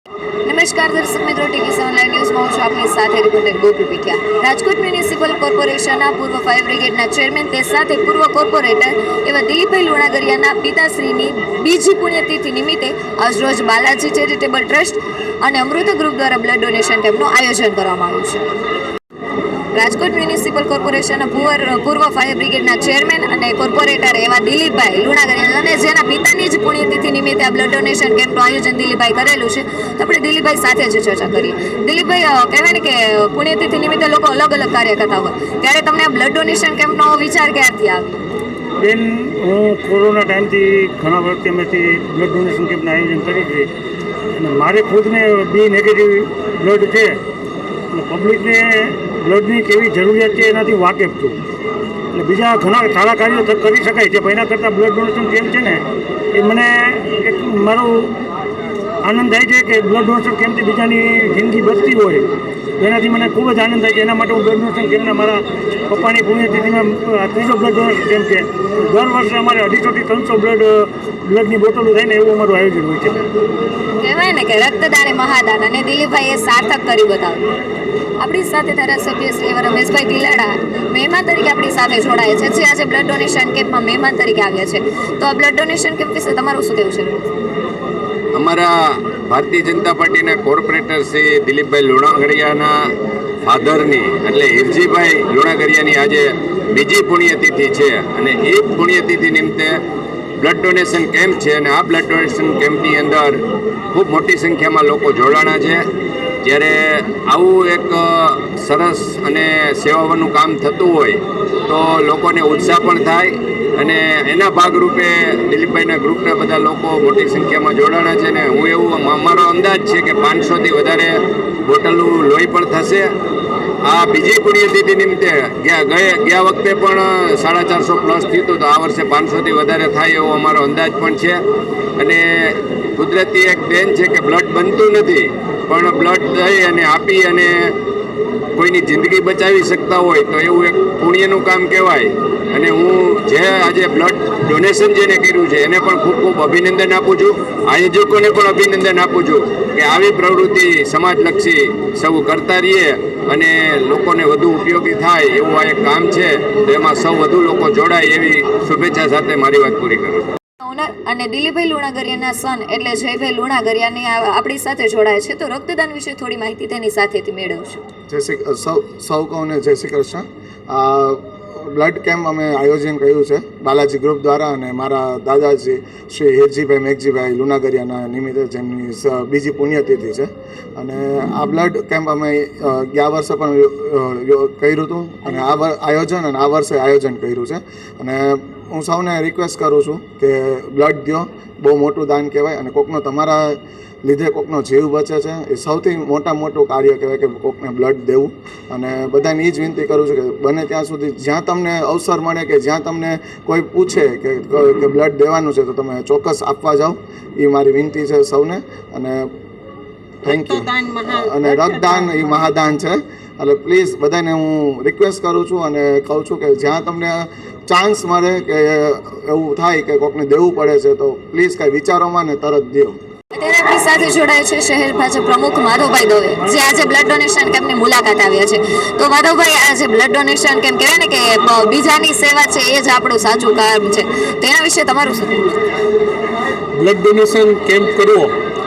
નમસ્કાર દર્શક મિત્રો, ટીવી ઓનલાઈન ન્યૂઝમાં હું છું આપની સાથે રિપોર્ટર ગોપી પીઠિયા। રાજકોટ મ્યુનિસિપલ કોર્પોરેશનના પૂર્વ ફાયર બ્રિગેડના ચેરમેન તે સાથે પૂર્વ કોર્પોરેટર એવા દિલીપભાઈ લુણાગરિયાના પિતાશ્રીની બીજી પુણ્યતિથિ નિમિત્તે આજરોજ બાલાજી ચેરિટેબલ ટ્રસ્ટ અને અમૃત ગ્રુપ દ્વારા બ્લડ ડોનેશન કેમ્પનું આયોજન કરવામાં આવ્યું છે। રાજકોટ મ્યુનિસિપલ કોર્પોરેશનના પૂર્વ ફાયર બ્રિગેડના ચેરમેન અને કોર્પોરેટર એવા દિલીપભાઈ લુણાગરિયા અને જેના પિતાની જ પુણ્યતિથિ નિમિત્તે આ બ્લડ ડોનેશન કેમ્પનું આયોજન દિલીપભાઈ કરેલું છે, તો આપણે દિલીપભાઈ સાથે જ ચર્ચા કરીએ। દિલીપભાઈ, કહેવાય ને કે પુણ્યતિથિ નિમિત્તે લોકો અલગ અલગ કાર્ય કરતા હોય, ત્યારે તમને આ બ્લડ ડોનેશન કેમ્પનો વિચાર ક્યારથી આવ્યો? બેન, હું કોરોના ટાઈમથી ઘણા વર્ષથી અમેથી બ્લડ ડોનેશન કેમ્પનું આયોજન કરી છે અને મારે ખુદને બી નેગેટિવ બ્લડ છે અને પબ્લિકને બ્લડની કેવી જરૂરિયાત છે એનાથી વાકેફ છું અને બીજા ઘણા સારા કાર્યો કરી શકાય છે, પણ એના કરતાં બ્લડ ડોનેશન કેમ્પ છે ને એ મને એક મારું આનંદ થાય છે કે બ્લડ ડોનેશન કેમ્પથી બીજાની જિંદગી બચતી હોય તો એનાથી મને ખૂબ જ આનંદ થાય છે। એના માટે હું બ્લડ ડોનેશન કેમ્પના મારા પપ્પાની પુણ્યતિથિમાં ત્રીજો બ્લડ ડોનેશન કેમ્પ છે। દર વર્ષે અમારે 250 થી 300 બ્લડની બોટલો થાય ને એવું અમારું આયોજન હોય છે। કહેવાય ને કે રક્તદાન એ મહાદાન, અને દિલીપભાઈએ સાર્થક કરી બતાવ્યું। આપણી સાથે ધારાસભ્ય શ્રી એવા રમેશભાઈ ટીલાડા મહેમાન તરીકે આપણી સાથે જોડાય છે, જે આજે બ્લડ ડોનેશન કેમ્પમાં મહેમાન તરીકે આવ્યા છે, તો આ બ્લડ ડોનેશન કેમ્પ વિશે તમારું શું કહેવું છે? અમારા ભારતીય જનતા પાર્ટીના કોર્પોરેટર શ્રી દિલીપભાઈ લુણાગરિયાના ફાધરની એટલે હિરજીભાઈ લુણાગરિયાની આજે બીજી પુણ્યતિથિ છે અને એ પુણ્યતિથિ નિમિત્તે બ્લડ ડોનેશન કેમ્પ છે અને આ બ્લડ ડોનેશન કેમ્પની અંદર ખૂબ મોટી સંખ્યામાં લોકો જોડાણા છે। જ્યારે આવું એક સરસ અને સેવાવાનું કામ થતું હોય તો લોકોને ઉત્સાહ પણ થાય અને એના ભાગરૂપે દિલીપભાઈના ગ્રુપના બધા લોકો મોટી સંખ્યામાં જોડાણા છે ને હું એવું અમારો અંદાજ છે કે 500થી વધારે બોટલો લોહી પણ થશે। આ બીજી પુણ્યતિથિ નિમિત્તે ગયા વખતે પણ 450 પ્લસ થયું હતું, તો આ વર્ષે 500થી વધારે થાય એવો અમારો અંદાજ પણ છે। અને કુદરતી એક દેન છે કે બ્લડ બનતું નથી, પણ બ્લડ દઈ અને આપી અને કોઈની જિંદગી બચાવી શકતા હોય તો એવું એક પુણ્યનું કામ કહેવાય। અને હું જે આજે બ્લડ ડોનેશન જેને કર્યું છે એને પણ ખૂબ ખૂબ અભિનંદન આપું છું, આયોજકોને પણ અભિનંદન આપું છું કે આવી પ્રવૃત્તિ સમાજલક્ષી સૌ કરતા રહીએ અને લોકોને વધુ ઉપયોગી થાય એવું આ એક કામ છે, તો એમાં સૌ વધુ લોકો જોડાય એવી શુભેચ્છા સાથે મારી વાત પૂરી કરું છું। અને દિલીપભાઈ લુણાગરિયાના સન એટલે જયભાઈ લુણાગરિયાની આપણી સાથે જોડાય છે, તો રક્તદાન વિશે થોડી માહિતી તેની સાથેથી મેળવશું। સૌ કહુને જય શ્રી કૃષ્ણ। બ્લડ કેમ્પ અમે આયોજન કર્યું છે બાલાજી ગ્રુપ દ્વારા અને મારા દાદાજી શ્રી હિરજીભાઈ મેઘજીભાઈ લુણાગરિયાના નિમિત્તે જેમની બીજી પુણ્યતિથિ છે અને આ બ્લડ કેમ્પ અમે ગયા વર્ષે પણ કર્યું હતું અને આ વર્ષે આયોજન કર્યું છે અને હું સૌને રિક્વેસ્ટ કરું છું કે બ્લડ દો, બહુ મોટું દાન કહેવાય અને કોકનો તમારા લીધે કોકનો જીવ બચે છે એ સૌથી મોટું કાર્ય કહેવાય કે કોકને બ્લડ દેવું। અને બધાને એ જ વિનંતી કરું છું કે બને ત્યાં સુધી જ્યાં તમને અવસર મળે કે જ્યાં તમને કોઈ પૂછે કે બ્લડ દેવાનું છે તો તમે ચોક્કસ આપવા જાઓ, એ મારી વિનંતી છે સૌને। અને થેન્ક યુ। અને રક્તદાન એ મહાદાન છે એટલે પ્લીઝ બધાને હું રિક્વેસ્ટ કરું છું અને કહું છું કે જ્યાં તમને ચાન્સ મળે કે એવું થાય કે કોકને દેવું પડે છે તો પ્લીઝ કાંઈ વિચારોમાં ને તરત દો। અત્યારે આપણી સાથે જોડાય છે શહેર ભાજપ પ્રમુખ માધવભાઈ દવે, જે આજે બ્લડ ડોનેશન કેમ્પની મુલાકાત આવ્યા છે। તો માધવભાઈ, આજે બ્લડ ડોનેશન કેમ્પ કહેવાય ને કે બીજાની સેવા છે એ જ આપણું સાચું કામ છે, તેના વિશે તમારું શું? બ્લડ ડોનેશન કેમ્પ કરવો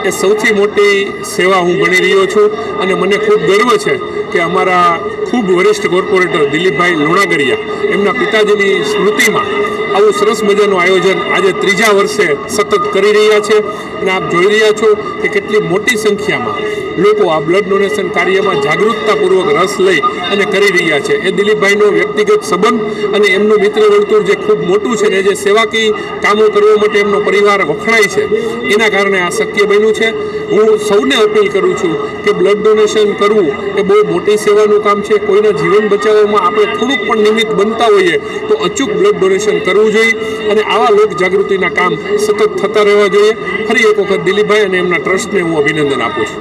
એ સૌથી મોટી સેવા હું ગણી રહ્યો છું અને મને ખૂબ ગર્વ છે કે અમારા ખૂબ વરિષ્ઠ કોર્પોરેટર દિલીપભાઈ લુણાગરિયા એમના પિતાજીની સ્મૃતિમાં આવું સરસ મજાનું આયોજન આજે ત્રીજા વર્ષે સતત કરી રહ્યા છે અને આપ જોઈ રહ્યા છો કે કેટલી મોટી સંખ્યામાં લોકો આ બ્લડ ડોનેશન કાર્યમાં જાગૃતતાપૂર્વક રસ લઈ અને કરી રહ્યા છે। એ દિલીપભાઈનો વ્યક્તિગત સંબંધ અને એમનું મિત્ર વર્તુળ જે ખૂબ મોટું છે ને જે સેવાકીય કામો કરવા માટે એમનો પરિવાર વખણાય છે એના કારણે આ શક્ય બન્યું છે। હું સૌને અપીલ કરું છું કે બ્લડ ડોનેશન કરવું એ બહુ મોટી સેવાનું કામ છે। કોઈના જીવન બચાવવામાં આપણે થોડુંક પણ નિમિત્ત બનતા હોઈએ તો અચૂક બ્લડ ડોનેશન કરવું જોઈએ અને આવા લોક જાગૃતિના કામ સતત થતા રહેવા જોઈએ। ફરી એક વખત દિલીપભાઈ અને એમના ટ્રસ્ટને હું અભિનંદન આપું છું।